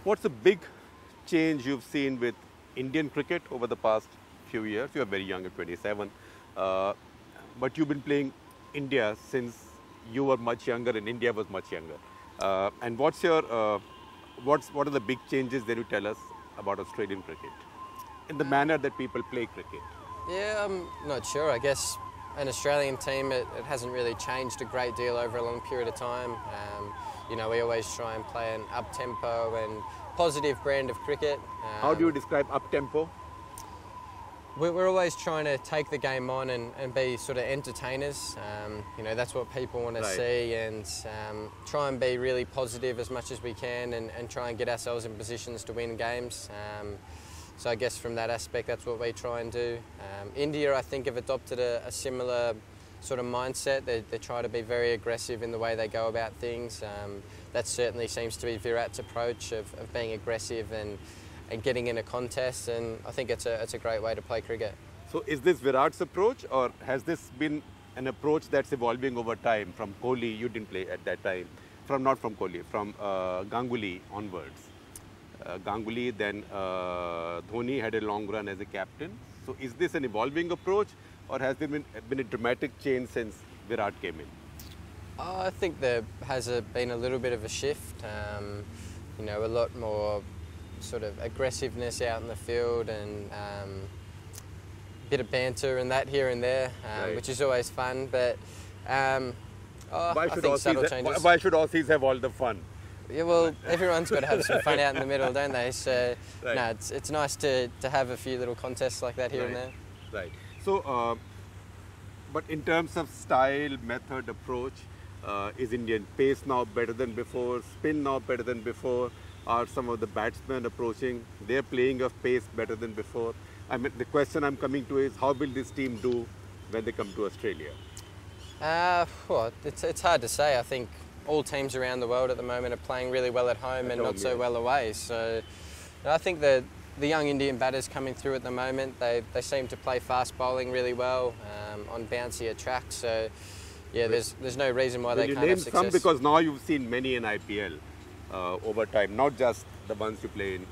What's the big change you've seen with Indian cricket over the past few years? You're very young at 27, but you've been playing India since you were much younger and India was much younger. And what's your, what are the big changes that you tell us about Australian cricket in the manner that people play cricket? Yeah, I'm not sure. I guess an Australian team, it hasn't really changed a great deal over a long period of time. You know, we always try and play an up-tempo and positive brand of cricket. How do you describe up-tempo? We're always trying to take the game on and be sort of entertainers. You know, that's what people want to see, and try and be really positive as much as we can and try and get ourselves in positions to win games. So I guess from that aspect, that's what we try and do. India, I think, have adopted a similar sort of mindset. They try to be very aggressive in the way they go about things. That certainly seems to be Virat's approach of being aggressive and getting in a contest, and I think it's a great way to play cricket. So is this Virat's approach, or has this been an approach that's evolving over time? From Kohli, you didn't play at that time, not from Kohli, from Ganguly onwards. Ganguly, then Dhoni had a long run as a captain. So is this an evolving approach, or has there been a dramatic change since Virat came in? I think there has been a little bit of a shift. You know, a lot more sort of aggressiveness out in the field, and a bit of banter and that here and there, which is always fun. But why should Aussies have all the fun? Yeah, well, everyone's got to have some fun out in the middle, don't they? So, no, it's nice to have a few little contests like that here and there. Right. So, but in terms of style, method, approach, is Indian pace now better than before? Spin now better than before? Are some of the batsmen approaching their playing of pace better than before? I mean, the question I'm coming to is, how will this team do when they come to Australia? Well, it's hard to say. I think all teams around the world at the moment are playing really well at home and not so well away. So I think the young Indian batters coming through at the moment, they seem to play fast bowling really well on bouncier tracks. So yeah, there's no reason why they can't have success. Some, because now you've seen many in IPL over time, not just the ones you play in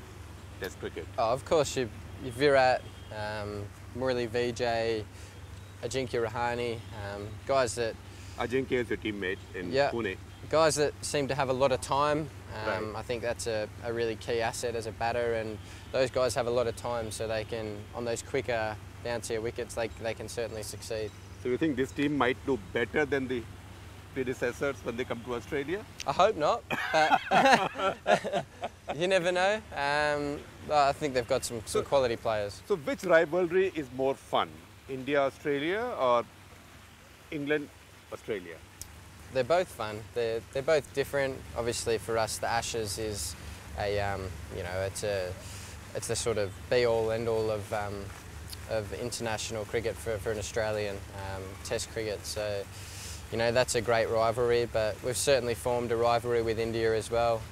Test cricket. Oh, of course, you Virat, Murali Vijay, Ajinkya Rahane, guys that... Ajinkya is your teammate in Pune. Guys that seem to have a lot of time. I think that's a really key asset as a batter, and those guys have a lot of time, so they can, on those quicker, bouncier wickets, they can certainly succeed. So you think this team might do better than the predecessors when they come to Australia? I hope not, but you never know. I think they've got some quality players. So which rivalry is more fun? India-Australia or England-Australia? They're both fun. They're both different. Obviously, for us, the Ashes is you know, it's the sort of be-all, end-all of international cricket for an Australian Test cricket. So, you know, that's a great rivalry. But we've certainly formed a rivalry with India as well.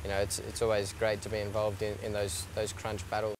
You know, it's always great to be involved in those crunch battles.